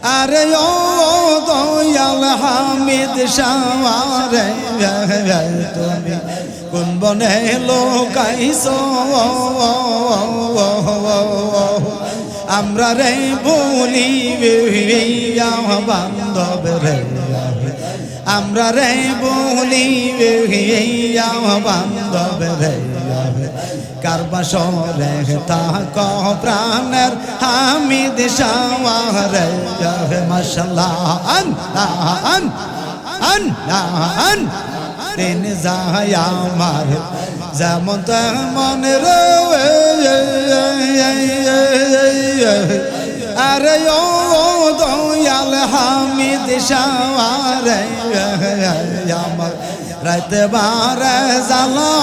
আরে ও দয়াল হামিদ শাহরে তুমি কোন বনে লোকাইছো আমরা রে বলি বান্ধব রে আমরা রে বলি বান্ধব রে কারবাসরে তাক প্রাণের হামিদ শাহরে মাশাআল্লাহ আন দিন যায় আমার যেমন তেমন রে আরে ও দয়াল হামিদ শাহরে আমার রাতে বারে জালা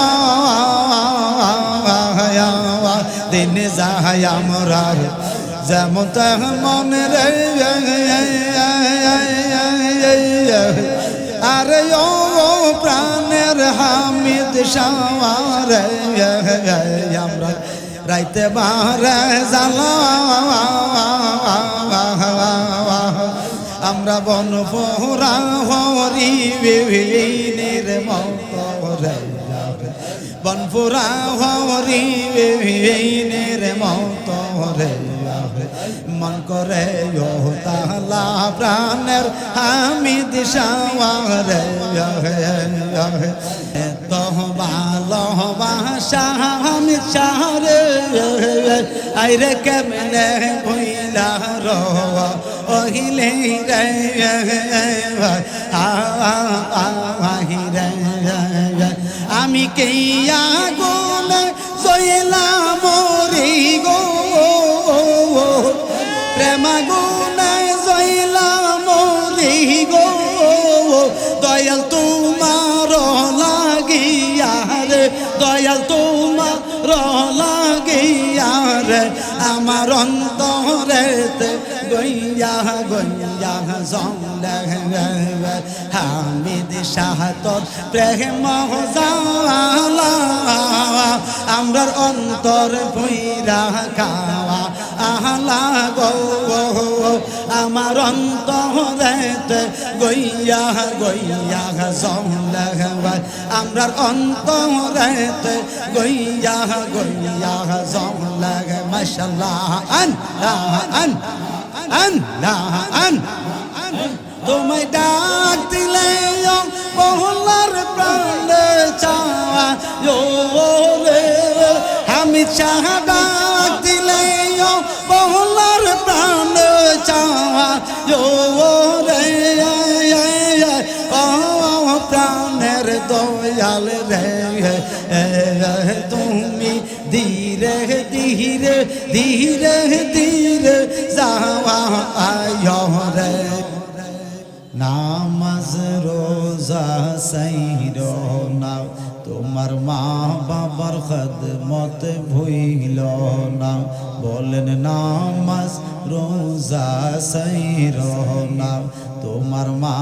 দিন যায় আমরা যেমন তেমন রে আরে ও প্রাণের হামিদ শাহরে আমরা রাইতে বারে জালা আমরা বন ফোরা হরি বিহীনের মতরে বন ফোরা হরি বিহীনের মতরে মন করে ও তালা প্রাণের হামিদ শাহরে তো ভালোবাসা হামিদ শাহরে আইরে কেমনে ভইলা রো ওহিলে রে আমি কেয়া গোলে জয়লা মরি গো প্রেমা গুনে জয়লা মরি গো দয়াল তোমার লাগিয়া রে দয়াল তোমার লাগিয়া রে আমার অন্তরেতে গইয়া গইয়া জলে হামিদ শাহ তোর প্রেম জালা আমরার অন্তর ভইরা খাওয়া আহলা গো আমার অন্তরেতে গইয়া গইয়া জলে আমরার অন্তরেতে গইয়া গইয়া জলে মাশাআল্লাহ আন তোমায় ডাক দিলে মহল্লার প্রাণে চাওয়া রে হামিদ শাহ ডাক দিলে মহল্লার প্রাণে চাওয়া রে প্রাণের দয়াল রে তুমি ধীরে ধীরে ধীরে ধীরে যাওয়া রে নামাজ রোজা সাইর না তোমার মা বাবার খেদমত ভুইল না বলেন নামাজ রোজা সাইর না তোমার মা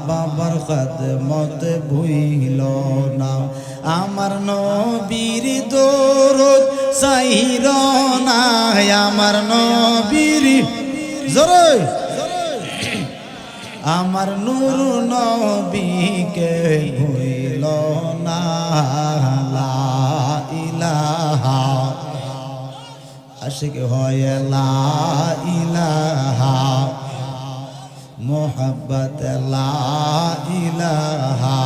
বাবার খেদমত ভুইল না আমার নবীর দরুদ সাইর না আমার নবীর জোরে আমার নূর নবীকে ভুইল না লা ইলাহা আশিক হয় লা ইলাহা মোহাব্বত লা ইলাহা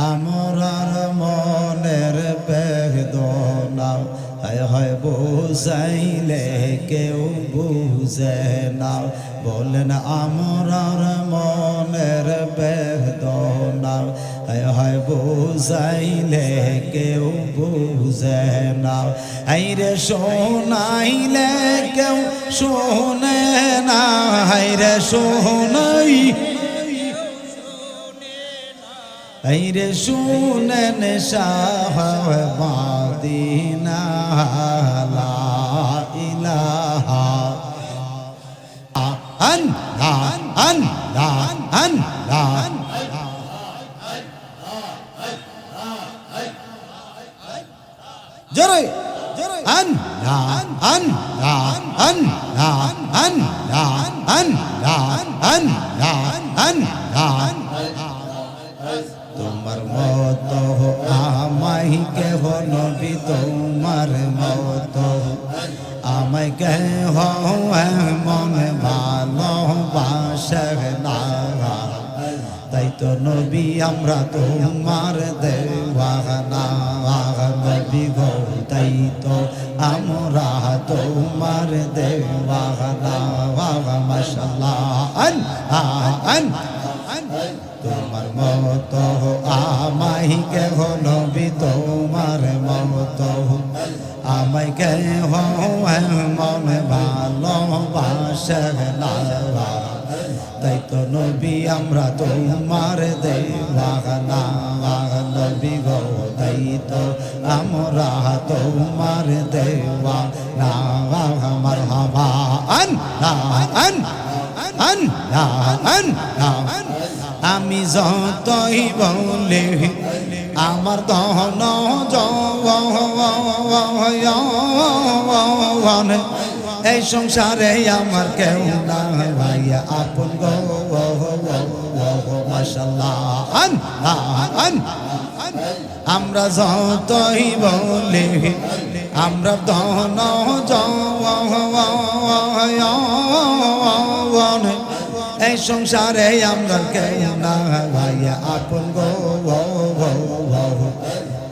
আমরার মনের বেদনা হায় হায় বুঝাইলে কেউ বুঝে না বলেন আমরার মনের বেদনা হায় হায় বুঝাইলে কেউ বুঝে না হাইরে শোনাইলে কেউ শোনে না হাইরে শোনাই হাইরে শুনেন শাহ মদিনা লা ইলাহা জোরে তোমার মত আমায় কেহ নবী তোমার মত আমায় কেহ মনে ভালোবাসে না তাই তো নবী আমরা তোমার দেওয়ানা নবী গো তাই তো আমরা তোমার দেওয়ানা মাশাআল্লাহ তোমার মত আমায় কেহ নবী তোমার মত আমায় কেহ মনে ভালোবাসে না তাই তো নবী আমরা তোমার দেওয়ানা নবী গো তাই তো আমরা তোমার দেওয়ানা মারহাবা আমি যতই বলে আমার দহন যৌবন এই সংসারে আমার কেউ না ভাইয়া আপন গো মাশাআল্লাহ আমরা যতই বলে আমরা দহন যৌবন এই সংসারে আমরা কেউ না ভাইয়া আপন গো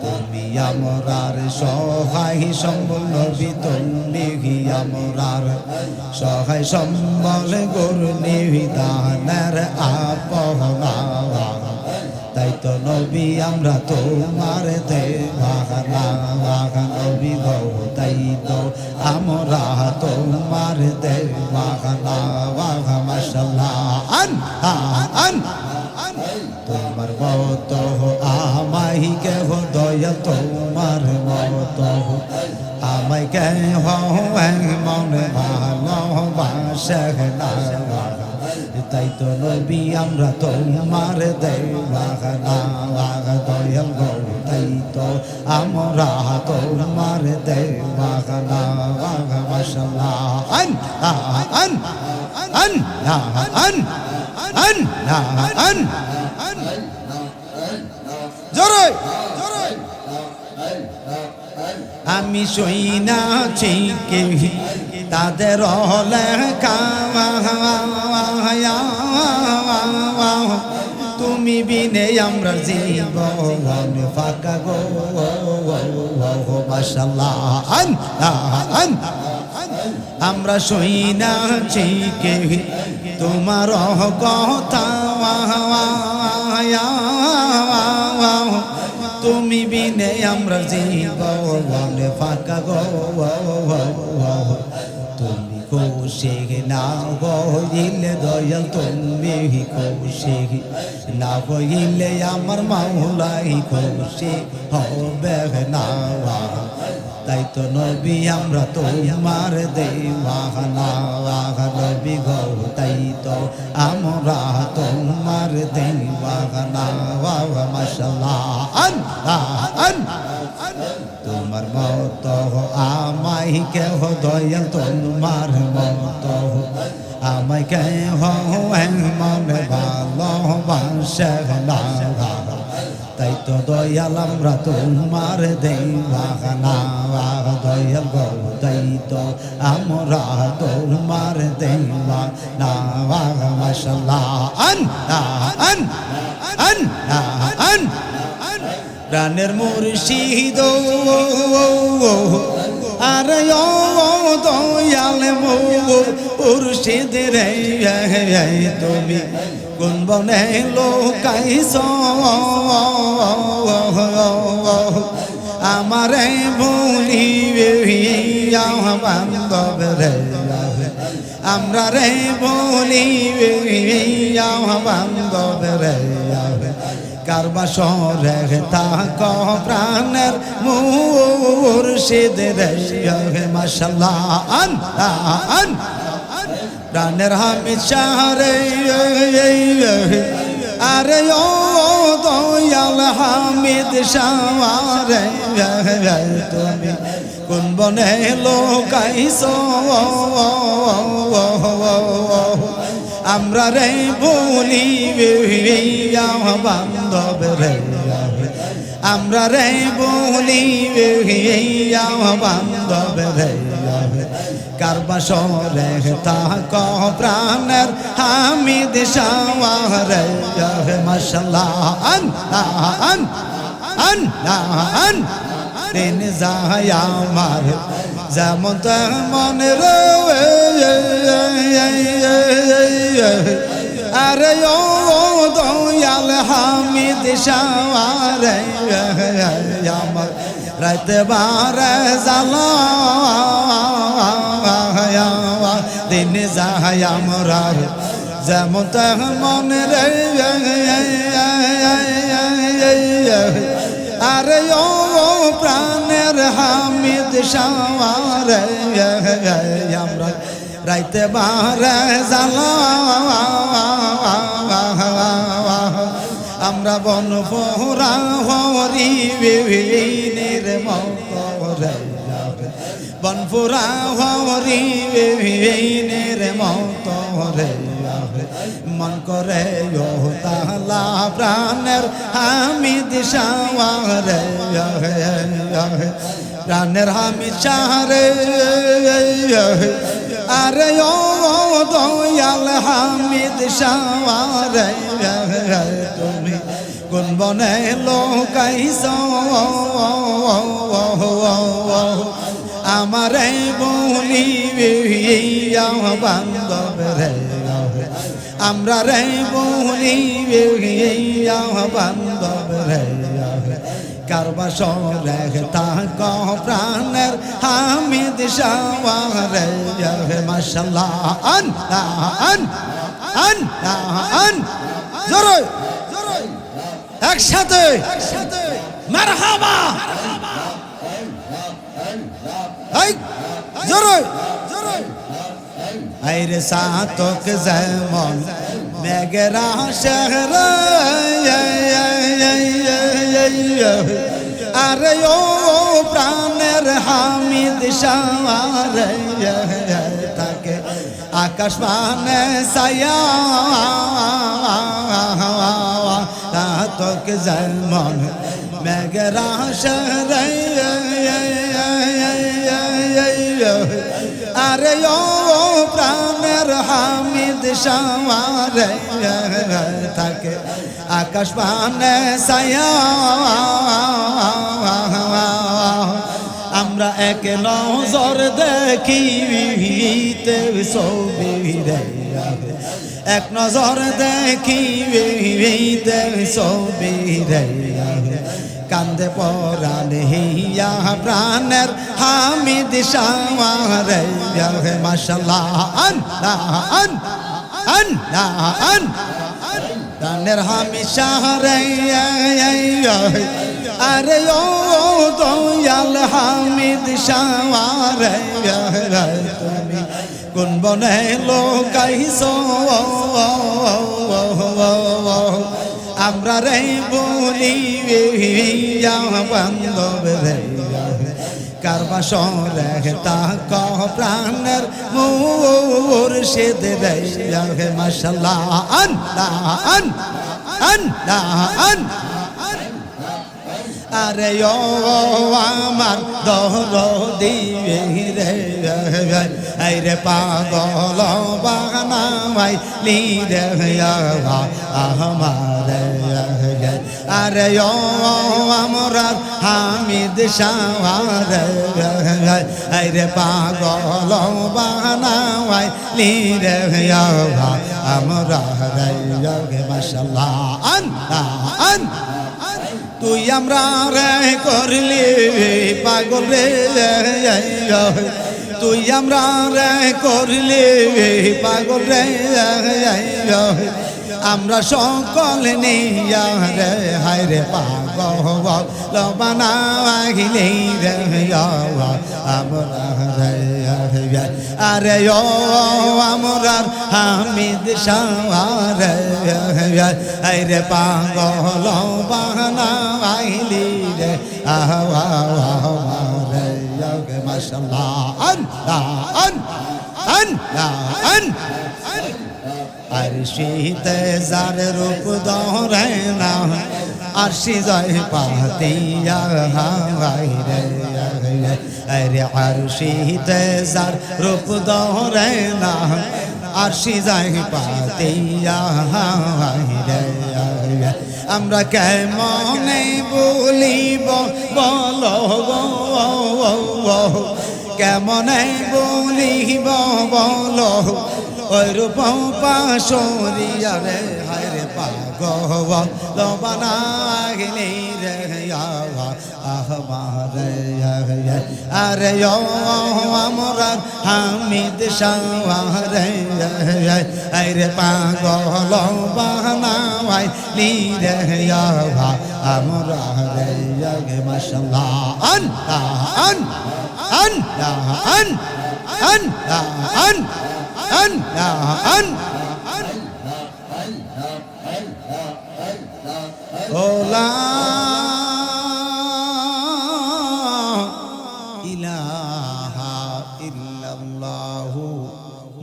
তুমি আমরার সহায় সম্বল নবী তুমি আমরার সহায় সম্বল গুরু নিবিধানের আপনা তাই তো নবী আমরা তোমার দেওয়ানা নবী গো তাই তো আমরা তোমার দেওয়ানা মাশাআল্লাহ তোমার মত আমায় কেহ দয়া তোমার মত আমায় কেহ মনে ভালোবাসে না তাই তো নবী আমরা তোমার দেওয়ানা দয়াল গো তাই তো আমরা তোমার দেওয়ানা মাশাআল্লাহ জোরে আমি শুইনাছি কে তাদের লেখা তুমি বিনে আমরা জীবন ফাঁকা গো মাশাআল্লাহ আমরা শুইনাছি কে তোমার কথা তুমি বিনে আমরা জীবন ফাঁকা গো তুমি খুশি না হইলে দয়াল তুমি খুশি না হইলে আমার মাওলাই খুশি হবে না তাই তো নবী আমরা তোমার দেওয়ানা নবী গো তাই তো আমরা তোমার দেওয়ানা মাশাআল্লাহ তোমার মত আমায় কেহ দয়াল তোমার মত আমায় কেহ মনে ভালোবাসে না তাই তো দয়াল আমরা তোমার দেওয়ানা দয়াল গো তাই তো আমরা তোমার দেওয়ানা মাশাআল্লাহ প্রাণের মুর্শিদ আরে ও দয়াল মুর্শিদ রে তুমি কোন বনে লোকাইছ আমারে ভুলিবে বান্ধব রে আমরা রে ভুলিবে বান্ধব রে কারবাসরে তাক প্রাণের মুর্শিদ রে মাশাআল্লাহ প্রাণের হামিদ শাহ রে আরে ও দয়াল হামিদ শাহ রে তুমি কোন বনে লোকাইছ আমরা রে বলি বান্ধব রে আমরা রে বলি বান্ধব রে কারবাসরে তাক প্রাণের হামিদ শাওয়ারে মাশাআল্লাহ আন দিন যায় আমার যেমন তেমন রে আরে ও দয়াল হামিদ শাওয়ারে আমার রাতে বারে জালা দিন যায় আমরা যেমন তেমন রে আরে ও প্রাণের হামিদ শাওয়ারে আমরা রাইতে বারে জালা আমরা বন ফোরা হরি বিনের মরে বন ফোরা হরি বিনের মরে মন করে তালা প্রাণের হামিদ শাওয়ারে প্রাণের হামিদ শাহরে আরে ও দয়াল হামিদ শাওয়ারে তুমি কোন বনে লোকাইছ আমারে বলি বান্ধব রে আমরা রে বলি বান্ধব রে কারবাসরে তাক প্রাণের হামিদ শাওয়ারে মাশাআল্লাহ আন জোরে একসাথে মারহাবা এই জোরে আইরে সাতক যেমন মেঘরা শহর আরে ও প্রাণের হামিদ শাওয়ারে তাকে আকাশ মানে ছায়া তাতক যেমন মেঘরা শহর আরে ও প্রাণের হামিদ শাওয়ারে তাকে আকাশ মানে ছায়া আমরা এক নজর দেখিতে ছবি রে এক নজর দেখিতে ছবি রে কান্দে পরাণ হিয়া প্রাণের হামিদ শাওয়ারে মাশাআল্লাহ আন প্রাণের হামিদ শাহরে আরে ও দয়াল হামিদ শাওয়ারে তুমি কোন বনে লোকাইছ আমরা রে বলি বান্ধব রে কারবাসরে তাক প্রাণের মুর্শিদ রে মাশাআল্লাহ আন আরে ও আমার দরদি রে আইরে পাগল বানাই রে আমার আরে ও আমরা হামিদ শাওয়ারে আইরে পাগল বানাই রে আমরা রে মাশাআল্লাহ আন তুই আমরা রে করলি পাগল রে তুই আমরা রে করলি পাগল রে আমরা সকল নিয়া রে হায় রে পাগল বানাইলি রে আমরা রে আরে ও আমরা হামিদ শাওয়ারে হায় রে পাগল বানাইলি রে মাশাআল্লাহ আন আরশিতে যার রূপ ধরে না আরশি যায় পাতিয়া হায় রে আরে আরশিতে যার রূপ ধরে না আরশি যায় পাতিয়া হায় রে আমরা কেমনে বলিব বলো কেমনে বলিব বলো ওই রূপ পাশরিয়া রে হায় রে পাগল বানাইলি রে আহমারে আরে আমরা হামিদ শাহরে আরে পাগল বানাইলি রে আমরা রে মাশাআল্লাহ আন লা ইলাহা ইল্লাল্লাহু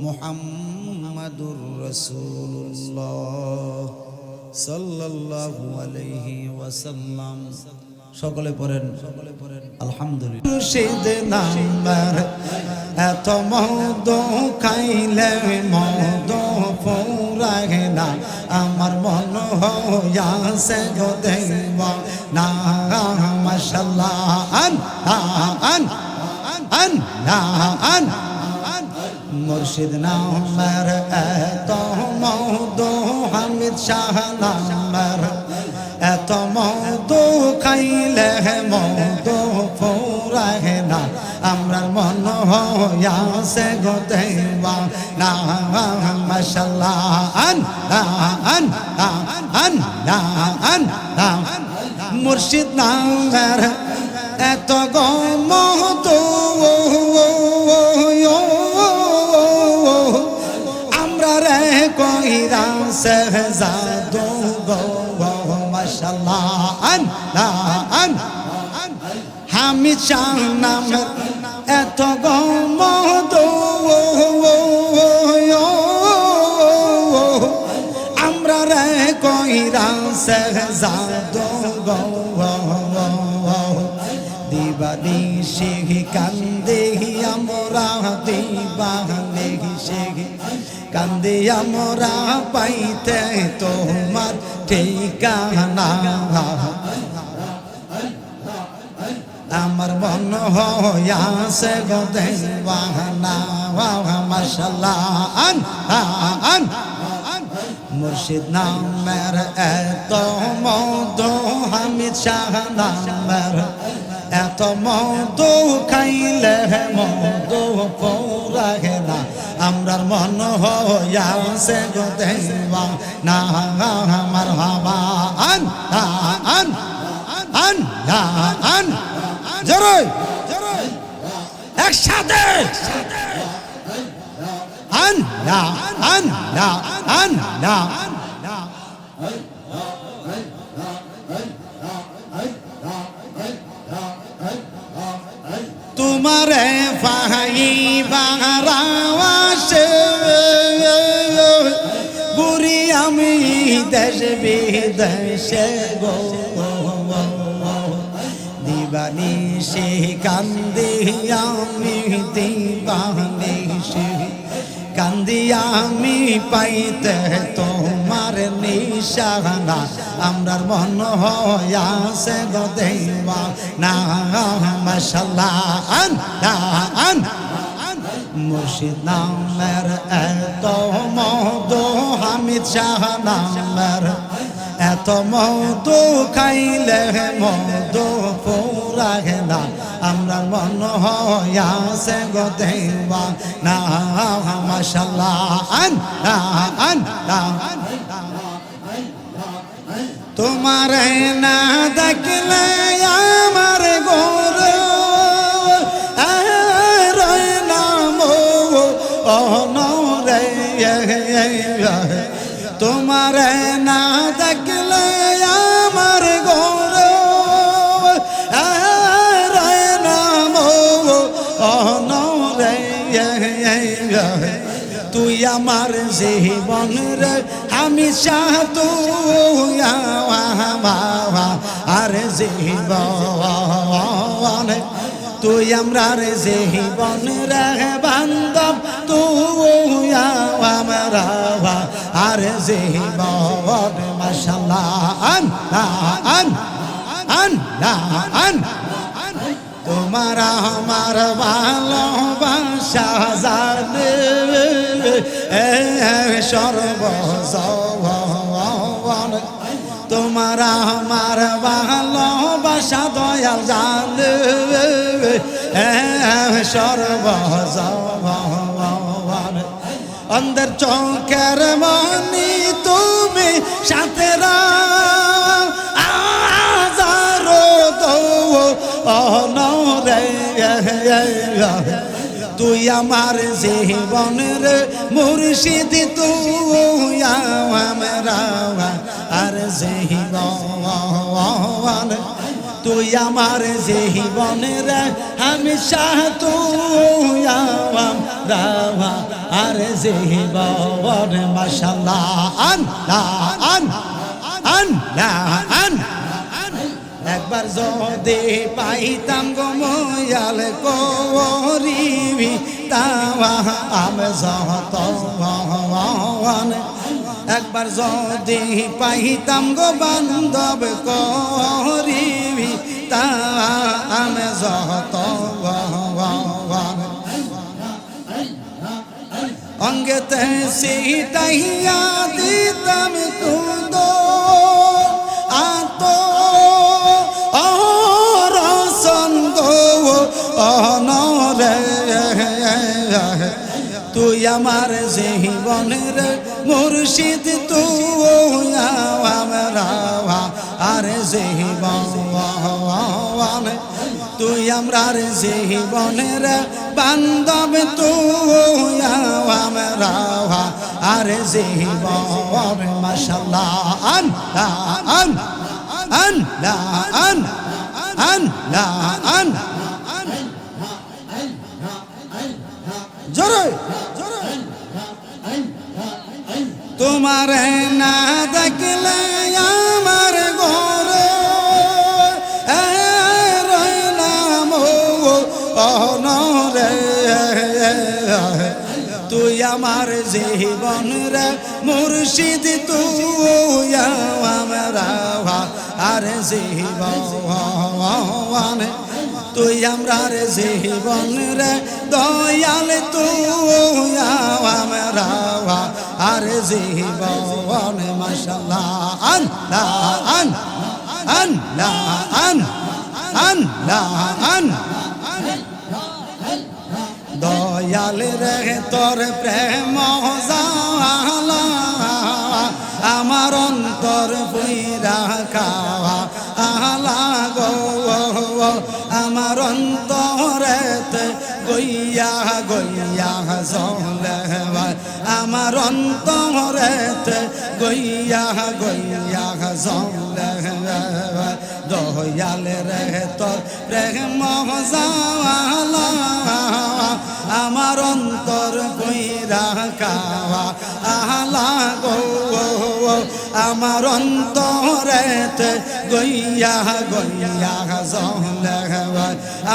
মুহাম্মাদুর রাসূলুল্লাহ সাল্লাল্লাহু আলাইহি ওয়াসাল্লাম। সকলে পড়েন আলহামদুলিল্লাহ। মুর্শিদ নাম্বার এত মদ খাইলে মদ ফুরায় না আমার মন হইয়াছে গো দেব না মাশাআল্লাহ আন মুর্শিদ নামের এত মদ হামিদ শাহ নামের এত মদ খাইলে মদ ফুরায় না আমরার মন হইয়াছে গো দেবা না মাশাআল্লাহ মুর্শিদ নামের এত গো মদ আমরা রে কইরা সেহজাদু গো মাশাআল্লাহ হামিদ শাহ নামের এত গো মদ আমরা রে কইরা সেহজাদু গো দিবানি শেখ কান্দে আমরা দিবানি শেখ কান্দে আমরা পাইতে তোমার ঠিকানা আমার মন হইয়াছে গো দেওয়ানা মাশাআল্লাহ মুর্শিদ নামের এত মদ হামিদ শাহ নামের এত মদ খাইলে মদ ফুরায় না আমরার মন হইয়াছে গো দেওয়ানা মারহাবা আন জোরে একসাথে আন তোমারে ফাইবারাওয়াসে বুড়ি আমি দেশ বিদেশে গো দিবানি সে কান্দে আমি দিবানি সে কান্দি আমি পাইতে তোমার নিশানা আমরার মন হইয়াছে গো দেওয়া না মাশাআল্লাহ মুর্শিদ নামের এত মদ হামিদ শাহ নামের এত মদ খাইলে মদ ফুরায় না আমরার মন হইয়াছে গো দেওয়া না মাশাআল্লাহ তোমার না দেখলে আমার গোর অনরে তোমার না দেখলে আমার গোর নাম আমার জীবন রে আমি সাধু আর জীবন তুই আমরার জীবন রে বান্ধব তুই আমরা আর জীবন মাশাআল্লাহ তোমার আমার ভালোবাসা জানে সর্বজীবন তোমার আমার ভালোবাসা দয়াল জানে সর্বজীবন অন্ধের চোখের মনি তুমি সাথে অনরে তুই আমার জীবনের মুর্শিদ তুই আমরা আর জীবন তুই আমার জীবনের আমি তুই আমরা আর জীবন মাশাআল্লাহ একবার যদি পাইতাম গো ময়াল করিবি তাওয়া আমি যতন একবার যদি পাইতাম গো বান্ধব করিবি তাওয়া আমি যতন অঙ্গেতে সিটাইয়া দিতাম তুদ আত অনরে তুই আমার জীবনের মুর্শিদ তুই আমরা আর জীবন তুই আমরার জীবনের বান্ধব তুই আমরা আর জীবন মাশাআল্লাহ জোরে তোমার না দেখলে আমার ঘরে রইলাম অনরে তুই আমার জীবন রে মুর্শিদ তুই আমরা আর জীবন তুই আমরার জীবন রে দয়াল তুই আমরা আর জীবন মাশাআল্লাহ দয়াল রে তোর প্রেম জালা আমার অন্তর পুইরা খাওয়া আলা গো আমার অন্তরেতে গইয়া গইয়া জলে আমার অন্তরেতে গইয়া গইয়া জলে দয়াল রে তোর প্রেম জালা আমার অন্তর পুইরা খাওয়া আলা গো আমার অন্তরেতে গইয়া গইয়া জলে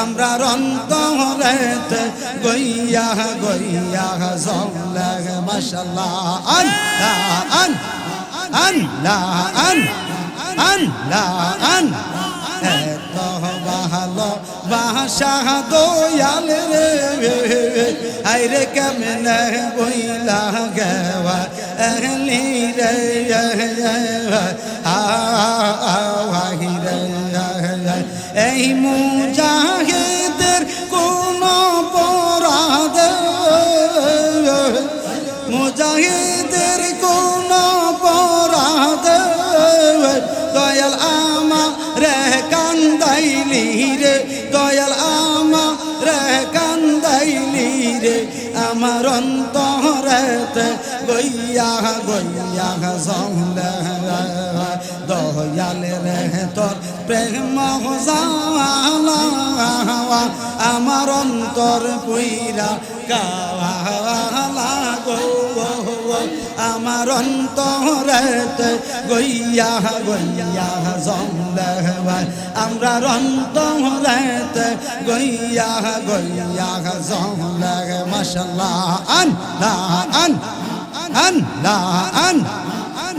আমরা অন্তরেতে গইয়া গইয়া জলে মাশাআল্লাহ এত ভালো বাসা দয়াল রে আইরে কেমনে বইলা গেওয়া এহলি রে এই মুজাহিদের কোন পরাদ মুজাহিদের কোন পরাদ দয়াল রে কান্দাইলি রে দয়াল রে কান্দাইলি রে আমার অন্তরেতে গইয়া গইয়া জলে দয়াল রে তোর প্রেম জালা আমার অন্তর পুইরা কাওয়া গো আমার অন্তরেতে গইয়া গইয়া জমলে ভাই আমরা অন্তরেতে গইয়া গইয়া জমলে মাশাআল্লাহ আন লা আন আন লা আন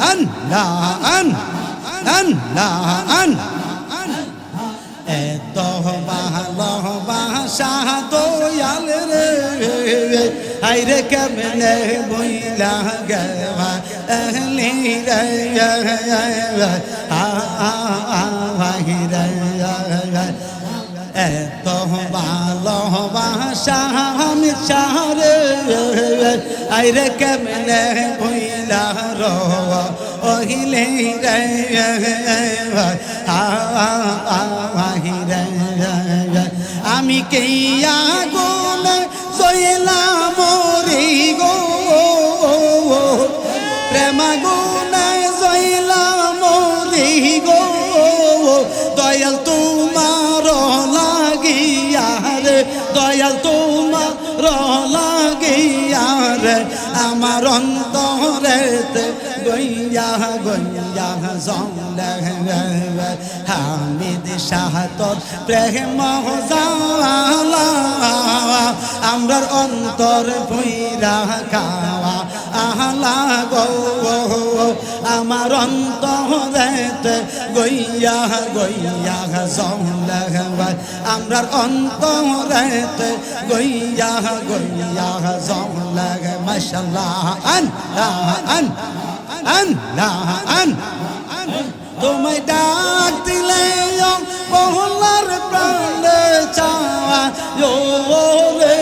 আন লা আন আন লা আন এত ভালোবাসা দয়াল রে আইরে কেমনে বইলা গেবা এহলি রে এত ভালোবাসা আমি চারে আইরে কেমনে বইলা রো ওহিলে রে আমি কেয়া গোলে জয়লা মরি গো প্রেমা গুনে জয়লা মরি গো দয়াল তোমার লাগিয়া রে দয়াল তোমার লাগিয়া রে আমার অন্তরেতে গইয়া গইয়া জমলে হামিদ শাহ তোর প্রেম জালা আমরার অন্তর ভইরা খাওয়া আহলা গো আমার অন্তরেতে গইয়া গইয়া জমলে আমরার অন্তরেতে গইয়া গইয়া জমলে মাশাআল্লাহ আন আন আন আন তোমায় ডাক দিলে মহল্লার প্রাণে চাওয়া রে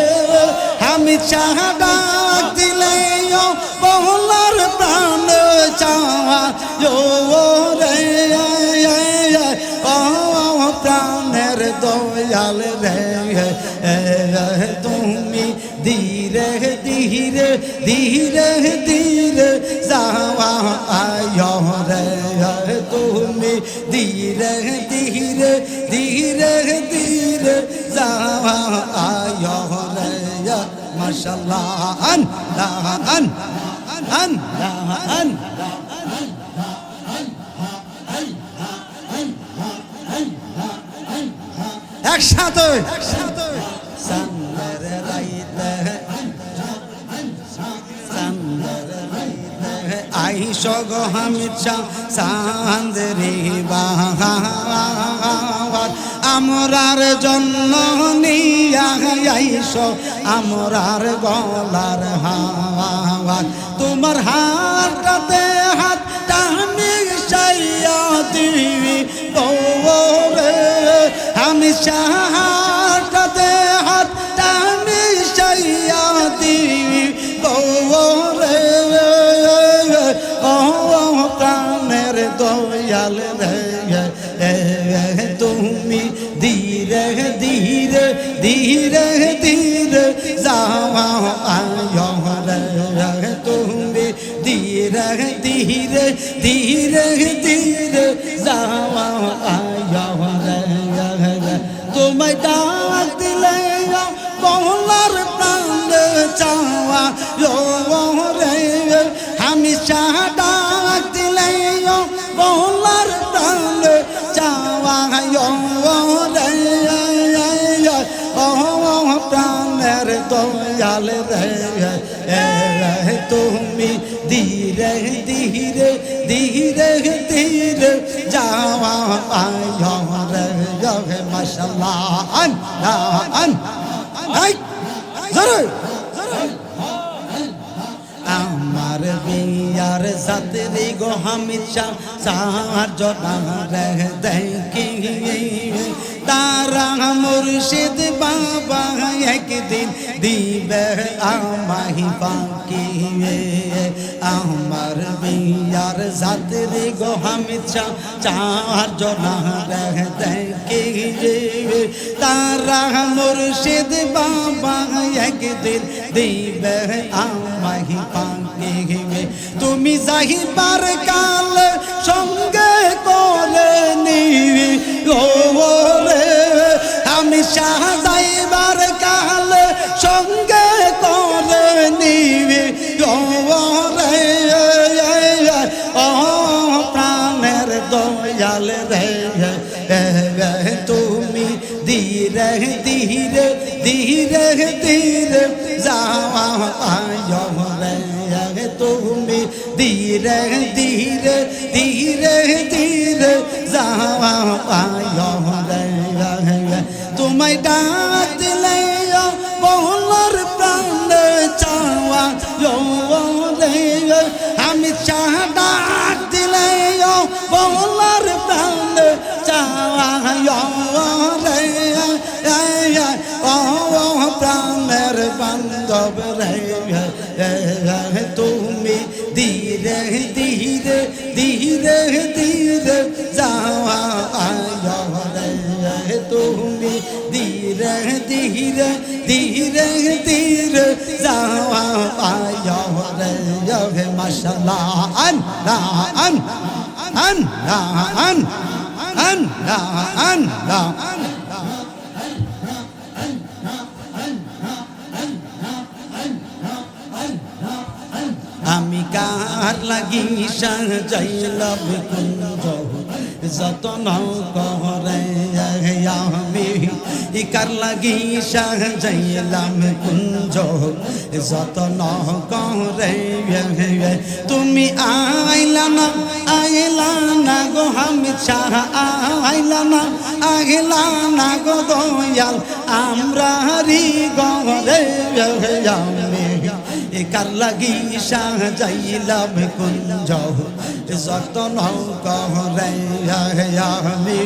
আমি চাহ ডাক দিলে মহল্লার প্রাণে চাওয়া রে প্রাণের দয়াল রে তুমি ধীরে ধীরে ধীরে ধীরে যাওয়া আয় রে তুমি ধীরে ধীরে ধীরে ধীরে যাওয়া আয় রে মাশাআল্লাহ আন আন আন আন একসাথে সান্দের রাইতে আইস গো হামিদ শাহ চাঁদরে বাহার আমরার জন্য নিয়া আইস আমরার গলার হাওয়ার তোমার হাতটাতে হাতটা মিশাইয়া দিবি গৌরে আমি হাতটাতে হাতটা মিশাইয়া দিবি গৌরে প্রাণের দয়াল রে তুমি ধীরে ধীরে ধীরে ধীরে যাওয়া আয় রে তুমি ধীরে ধীরে ধীরে ধীরে যাওয়া আয় রে তোমায় ডাক দিলে মহল্লার প্রাণে চাওয়া রে আমি চাহ ডাক দিলে মহল্লার প্রাণে চাওয়া রে প্রাণের দয়াল রে তুমি ধীরে ধীরে ধীরে ধীরে যাওয়া আয় রে মাশাআল্লাহ আন আন আই জোরে আমার বিয়ার সাথে গো হামিদ শাহ চার জনা রে দেখি তারা মুর্শিদ বাবা একদিন দিবে আমাহি পাকি আমার বিয়ার সাথে গো হামিদ শাহ চার জনা রে দেখি তারা মুর্শিদ বাবা একদিন দিবে আমাহি পাকি তুমি যাইবার কাল সঙ্গে করে নিবি রে আমি শাহ যাইবার কাল সঙ্গে করে নিবি ও রে ও প্রাণের দয়াল রে তুমি ধীরে ধীরে ধীরে ধীরে যাওয়া রে তুমি ধীরে ধীরে ধীরে ধীরে যাওয়া রে তোমায় ডাক দিলে বহলার প্রাণ চাওয়া রে আমি চাহ ডাক দিলে বহলার প্রাণ চাওয়া রে প্রাণের বান্ধব রে তুমি ধীরে ধীরে ধীরে ধীরে যাওয়া রে তুমি ধীরে ধীরে ধীরে ধীরে যাওয়া রে মাশাআল্লাহ আল্লাহ আল্লাহ আল্লাহ আল্লাহ আমি কার লাগি সাজাইলাম কুঞ্জ যতন করে আমি কার লাগি সাজাইলাম কুঞ্জ যতন করে তুমি আইলা না গো আমি চাহ আইলা না গো দয়াল আমরা রি গরে আমি কার লাগি সাজাইলাম কুঞ্জ যতন করে আমি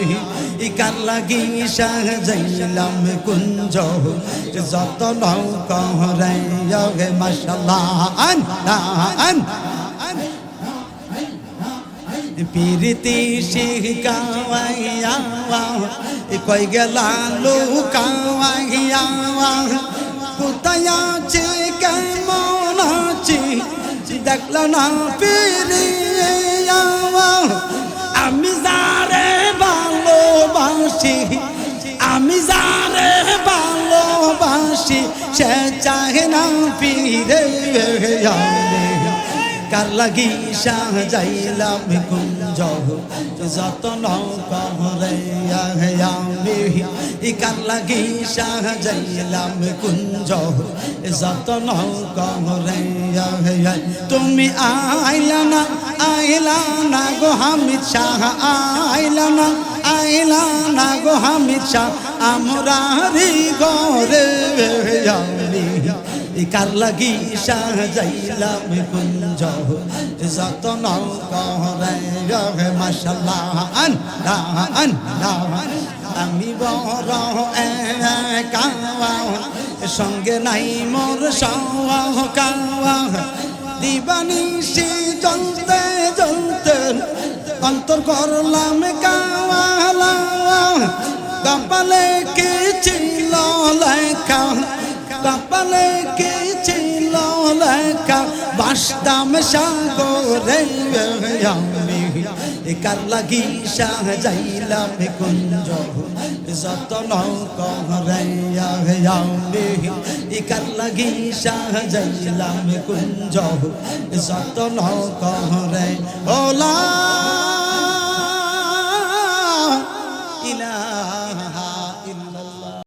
কার লাগি সাজাইলাম কুঞ্জ যতন করে মাশাআল্লাহ পিরিতি শিখাওয়াইয়া কই গেলা লুকাওয়াইয়া কোথায় আছে কেমন আছি দেখল না ফিরিয়া আমি যারে ভালোবাসি আমি যারে ভালোবাসি সে চাহে না ফিরে কার লাগি সাজাইলাম কুঞ্জ যতন করে আমি কার লাগি সাজাইলাম কুঞ্জ যতন করে তুমি আইলা না গো হামিদ শাহ আইলা না গো হামিদ শাহ আমরা রে ঘরে আমি কার লাগি সাজাইলাম কুঞ্জ যতন করে মাশাআল্লাহ আমি বড় একা সঙ্গে নাই মোর সওয়া দিবানিশি জ্বলতে জ্বলতে অন্তর করলাম কাওয়ালা কপালে কি ছিল লেখা কপালে কি ছিল লেখা বাসতাম সাগরে আমি কার লাগি সাজাইলাম কুঞ্জ যতন করে আমি কার লাগি সাজাইলাম কুঞ্জ যতন করে ওলা